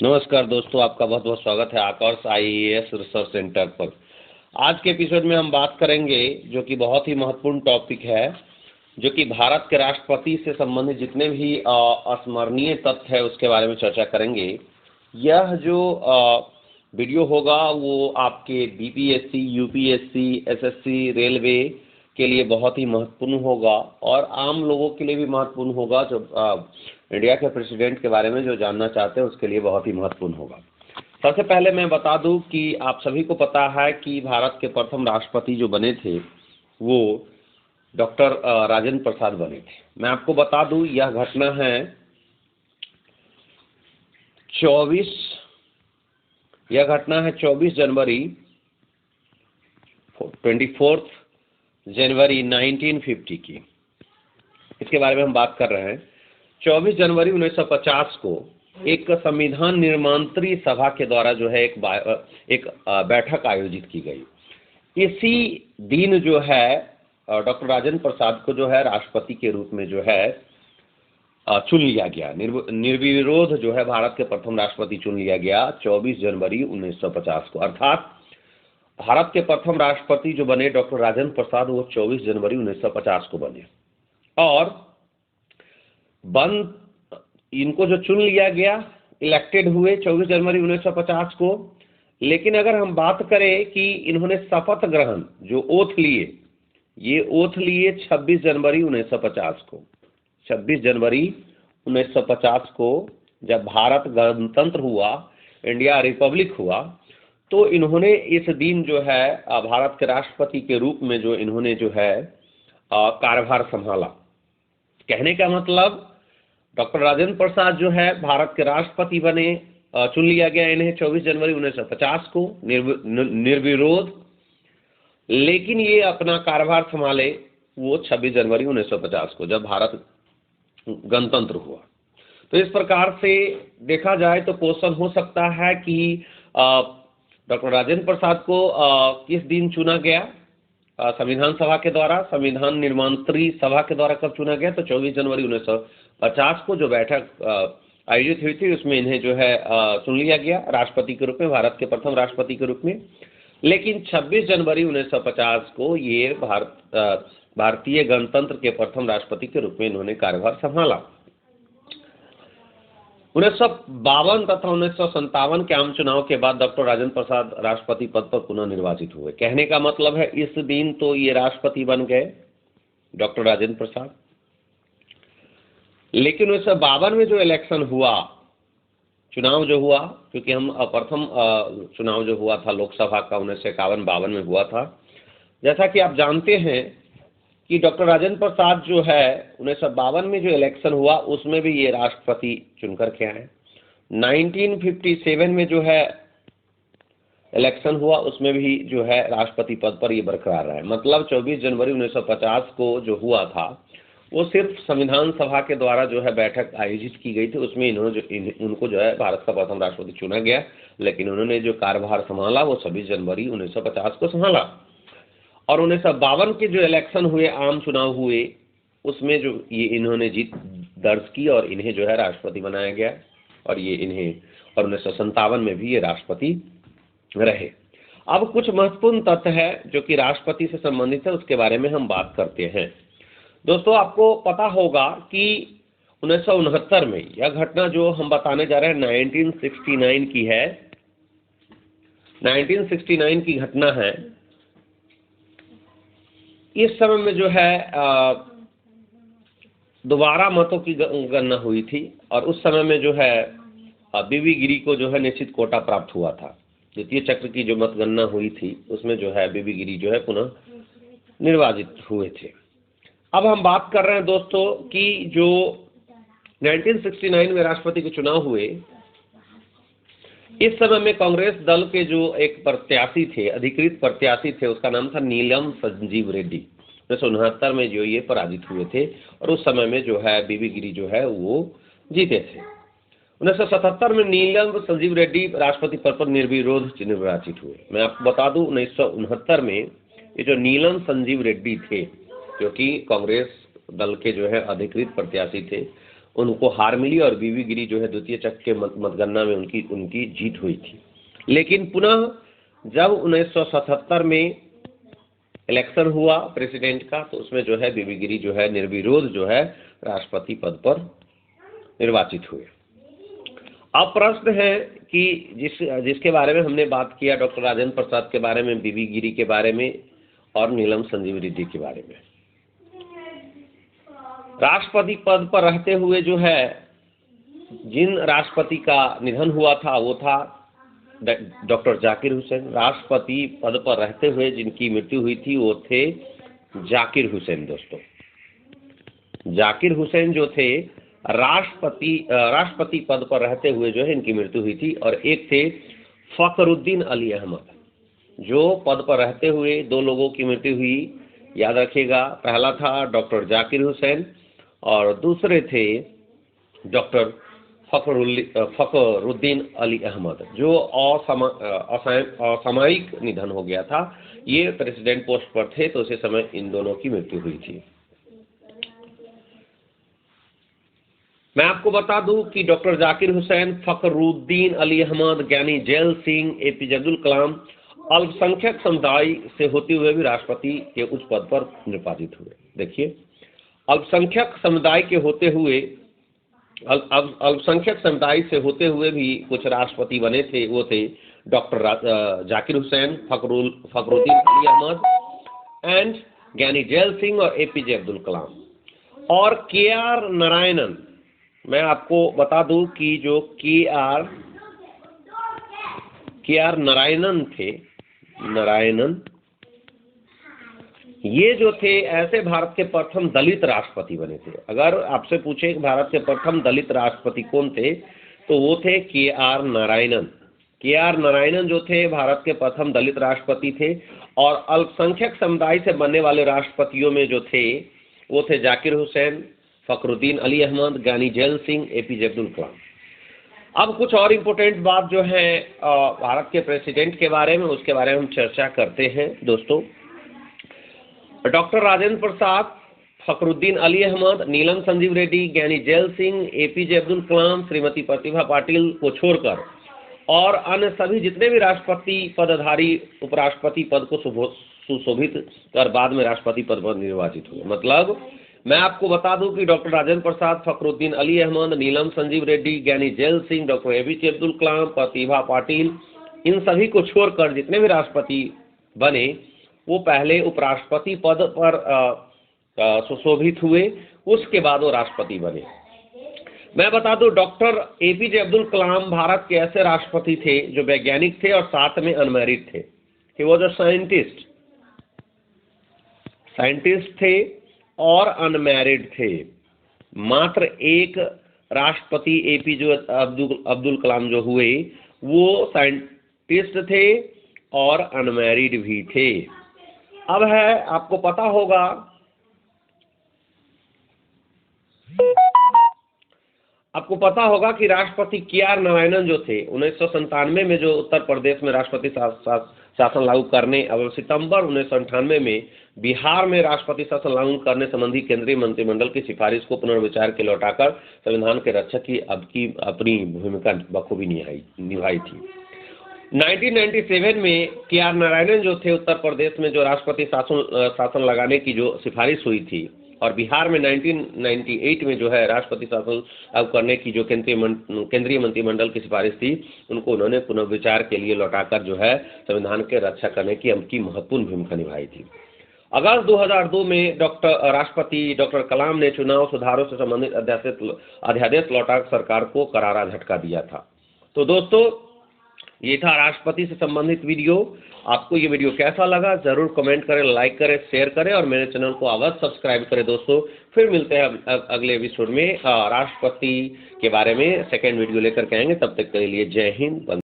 नमस्कार दोस्तों, आपका बहुत बहुत स्वागत है आकर्ष आईएएस रिसर्च सेंटर पर। आज के एपिसोड में हम बात करेंगे जो कि बहुत ही महत्वपूर्ण टॉपिक है, जो कि भारत के राष्ट्रपति से संबंधित जितने भी अस्मरणीय तथ्य है उसके बारे में चर्चा करेंगे। यह जो वीडियो होगा वो आपके बीपीएससी, यूपीएससी, एसएससी, रेलवे के लिए बहुत ही महत्वपूर्ण होगा और आम लोगों के लिए भी महत्वपूर्ण होगा। जो इंडिया के प्रेसिडेंट के बारे में जो जानना चाहते हैं उसके लिए बहुत ही महत्वपूर्ण होगा। सबसे पहले मैं बता दूं कि आप सभी को पता है कि भारत के प्रथम राष्ट्रपति जो बने थे वो डॉक्टर राजेंद्र प्रसाद बने थे। मैं आपको बता दूं यह घटना है 24 जनवरी 24 जनवरी 1950 की। इसके बारे में हम बात कर रहे हैं। 24 जनवरी 1950 को एक संविधान निर्मात्री सभा के द्वारा जो है एक बैठक आयोजित की गई। इसी दिन जो है डॉक्टर राजेंद्र प्रसाद को जो है राष्ट्रपति के रूप में जो है चुन लिया गया। निर्विरोध जो है भारत के प्रथम राष्ट्रपति चुन लिया गया 24 जनवरी 1950 को। अर्थात भारत के प्रथम राष्ट्रपति जो बने डॉक्टर राजेंद्र प्रसाद वो 24 जनवरी 1950 को बने और इनको जो चुन लिया गया, इलेक्टेड हुए 24 जनवरी 1950 को। लेकिन अगर हम बात करें कि इन्होंने शपथ ग्रहण जो ओथ लिए, ये ओथ लिए 26 जनवरी 1950 को। 26 जनवरी 1950 को जब भारत गणतंत्र हुआ, इंडिया रिपब्लिक हुआ, तो इन्होंने इस दिन जो है भारत के राष्ट्रपति के रूप में जो इन्होंने जो है कार्यभार संभाला। कहने का मतलब डॉक्टर राजेंद्र प्रसाद जो है भारत के राष्ट्रपति बने, चुन लिया गया इन्हें 24 जनवरी 1950 को निर्विरोध। लेकिन ये अपना कार्यभार संभाले वो 26 जनवरी 1950 को जब भारत गणतंत्र हुआ। तो इस प्रकार से देखा जाए तो क्वेश्चन हो सकता है कि डॉक्टर राजेंद्र प्रसाद को किस दिन चुना गया संविधान सभा के द्वारा, संविधान निर्मात्री सभा के द्वारा कब चुना गया? तो 24 जनवरी 1950 को जो बैठक आयोजित हुई थी उसमें इन्हें जो है चुन लिया गया राष्ट्रपति के रूप में, भारत के प्रथम राष्ट्रपति के रूप में। लेकिन 26 जनवरी 1950 को ये भारतीय गणतंत्र के प्रथम राष्ट्रपति के रूप में इन्होंने कार्यभार संभाला। 1952 तथा 1957 के आम चुनाव के बाद डॉक्टर राजेंद्र प्रसाद राष्ट्रपति पद पर पुनः निर्वाचित हुए। कहने का मतलब है इस दिन तो ये राष्ट्रपति बन गए डॉक्टर राजेंद्र प्रसाद। लेकिन 1952 में जो इलेक्शन हुआ, चुनाव जो हुआ, क्योंकि हम प्रथम चुनाव जो हुआ था लोकसभा का 1951-52 में हुआ था। जैसा कि आप जानते हैं कि डॉक्टर राजेंद्र प्रसाद जो है 1952 में जो इलेक्शन हुआ उसमें भी ये राष्ट्रपति चुनकर के आए। 1957 में जो है इलेक्शन हुआ उसमें भी जो है राष्ट्रपति पद पर ये बरकरार रहे। मतलब 24 जनवरी 1950 को जो हुआ था वो सिर्फ संविधान सभा के द्वारा जो है बैठक आयोजित की गई थी, उसमें उनको जो है भारत का प्रथम राष्ट्रपति चुना गया। लेकिन उन्होंने जो कार्यभार संभाला वो 26 जनवरी 1950 को संभाला। और 1952 के जो इलेक्शन हुए, आम चुनाव हुए, उसमें जो ये इन्होंने जीत दर्ज की और इन्हें जो है राष्ट्रपति बनाया गया। और ये इन्हें और 1957 में भी ये राष्ट्रपति रहे। अब कुछ महत्वपूर्ण तथ्य है जो कि राष्ट्रपति से संबंधित है, उसके बारे में हम बात करते हैं। दोस्तों, आपको पता होगा कि 1969 में यह घटना जो हम बताने जा रहे हैं 1969 की है। 1969 की घटना है। इस समय में जो है दोबारा मतों की गणना हुई थी और उस समय में जो है बीबी गिरी को जो है निश्चित कोटा प्राप्त हुआ था। द्वितीय चक्र की जो मतगणना हुई थी उसमें जो है बीबी गिरी जो है पुनः निर्वाचित हुए थे। अब हम बात कर रहे हैं दोस्तों कि जो 1969 में राष्ट्रपति के चुनाव हुए, इस समय में कांग्रेस दल के जो एक प्रत्याशी थे, अधिकृत प्रत्याशी थे, उसका नाम था नीलम संजीव रेड्डी। 1969 में जो ये पराजित हुए थे और उस समय में जो है बीबी गिरी जो है वो जीते थे। 1977 में नीलम संजीव रेड्डी राष्ट्रपति पद पर निर्विरोध निर्वाचित हुए। मैं आपको बता दूं 1969 में ये जो नीलम संजीव रेड्डी थे जो कि कांग्रेस दल के जो है अधिकृत प्रत्याशी थे, उनको हार मिली और बीबी गिरी जो है द्वितीय चक्र के मतगणना में उनकी जीत हुई थी। लेकिन पुनः जब 1977 में इलेक्शन हुआ प्रेसिडेंट का, तो उसमें जो है बीबी गिरी जो है निर्विरोध जो है राष्ट्रपति पद पर निर्वाचित हुए। अब प्रश्न है कि जिसके बारे में हमने बात किया, डॉक्टर राजेंद्र प्रसाद के बारे में, बीबी गिरी के बारे में और नीलम संजीव रेड्डी के बारे में। राष्ट्रपति पद पर रहते हुए जो है जिन राष्ट्रपति का निधन हुआ था वो था डॉक्टर जाकिर हुसैन। राष्ट्रपति पद पर रहते हुए जिनकी मृत्यु हुई थी वो थे जाकिर हुसैन। दोस्तों, जाकिर हुसैन जो थे राष्ट्रपति पद पर रहते हुए जो है इनकी मृत्यु हुई थी। और एक थे फखरुद्दीन अली अहमद, जो पद पर रहते हुए दो लोगों की मृत्यु हुई, याद रखिएगा। पहला था डॉक्टर जाकिर हुसैन और दूसरे थे डॉक्टर फखरुद्दीन अली अहमद, जो असामयिक निधन हो गया था। ये प्रेसिडेंट पोस्ट पर थे तो उसी समय इन दोनों की मृत्यु हुई थी। मैं आपको बता दूं कि डॉक्टर जाकिर हुसैन, फखरुद्दीन अली अहमद, ज्ञानी जैल सिंह, एपीजे अब्दुल कलाम अल्पसंख्यक समुदाय से होते हुए भी राष्ट्रपति के उच्च पद पर निर्वाचित हुए। देखिए, अल्पसंख्यक समुदाय के होते हुए अल्पसंख्यक समुदाय से होते हुए भी कुछ राष्ट्रपति बने थे। वो थे डॉक्टर जाकिर हुसैन, फखरुद्दीन अली अहमद एंड ज्ञानी जैल सिंह और एपीजे अब्दुल कलाम और के.आर. नारायणन। मैं आपको बता दूं कि जो के.आर. नारायणन थे, नारायणन ये जो थे ऐसे भारत के प्रथम दलित राष्ट्रपति बने थे। अगर आपसे पूछे कि भारत के प्रथम दलित राष्ट्रपति कौन थे तो वो थे के.आर. नारायणन। के.आर. नारायणन जो थे भारत के प्रथम दलित राष्ट्रपति थे। और अल्पसंख्यक समुदाय से बनने वाले राष्ट्रपतियों में जो थे वो थे जाकिर हुसैन, फखरुद्दीन अली अहमद, ज्ञानी जैल सिंह, एपीजे अब्दुल कलाम। अब कुछ और इम्पोर्टेंट बात जो है भारत के प्रेसिडेंट के बारे में, उसके बारे में हम चर्चा करते हैं। दोस्तों, डॉक्टर राजेंद्र प्रसाद, फखरुद्दीन अली अहमद, नीलम संजीव रेड्डी, ज्ञानी जैल सिंह, एपीजे अब्दुल कलाम, श्रीमती प्रतिभा पाटिल को छोड़कर और अन्य सभी जितने भी राष्ट्रपति पदधारी उपराष्ट्रपति पद को सुशोभित कर बाद में राष्ट्रपति पद पर निर्वाचित हुए। मतलब मैं आपको बता दूं कि doctor Rajendra Prasad, Fakhruddin Ali Ahmed, Neelam Sanjiva Reddy, Giani Zail Singh, doctor APJ Abdul Kalam, Pratibha Patil, इन सभी को छोड़कर जितने भी राष्ट्रपति बने वो पहले उपराष्ट्रपति पद पर सुशोभित हुए, उसके बाद वो राष्ट्रपति बने। मैं बता दूं डॉक्टर एपीजे अब्दुल कलाम भारत के ऐसे राष्ट्रपति थे जो वैज्ञानिक थे और साथ में अनमैरिड थे। ही वाज अ साइंटिस्ट थे और अनमैरिड थे। मात्र एक राष्ट्रपति एपीजे अब्दुल कलाम जो हुए वो साइंटिस्ट थे और अनमैरिड भी थे। अब है आपको पता होगा कि राष्ट्रपति के.आर. नारायणन जो थे 1997 में जो उत्तर प्रदेश में राष्ट्रपति शासन लागू करने और सितंबर 1998 में बिहार में राष्ट्रपति शासन लागू करने संबंधी केंद्रीय मंत्रिमंडल की सिफारिश को पुनर्विचार के लौटाकर संविधान के रक्षक की अपनी भूमिका बखूबी निभाई थी। 1997 में के.आर. नारायणन जो थे उत्तर प्रदेश में जो राष्ट्रपति शासन लगाने की जो सिफारिश हुई थी और बिहार में 1998 में जो है राष्ट्रपति शासन लागू करने की जो केंद्रीय मंत्रिमंडल की सिफारिश थी, उनको उन्होंने पुनर्विचार के लिए लौटाकर जो है संविधान के रक्षा करने की महत्वपूर्ण भूमिका निभाई थी। अगस्त 2002 में राष्ट्रपति डॉक्टर कलाम ने चुनाव सुधारों से संबंधित अध्यादेश लौटाकर सरकार को करारा झटका दिया था। तो दोस्तों, ये था राष्ट्रपति से संबंधित वीडियो। आपको ये वीडियो कैसा लगा जरूर कमेंट करें, लाइक करें, शेयर करें और मेरे चैनल को अवश्य सब्सक्राइब करें। दोस्तों, फिर मिलते हैं अगले एपिसोड में राष्ट्रपति के बारे में सेकेंड वीडियो लेकर के आएंगे। तब तक के लिए जय हिंद।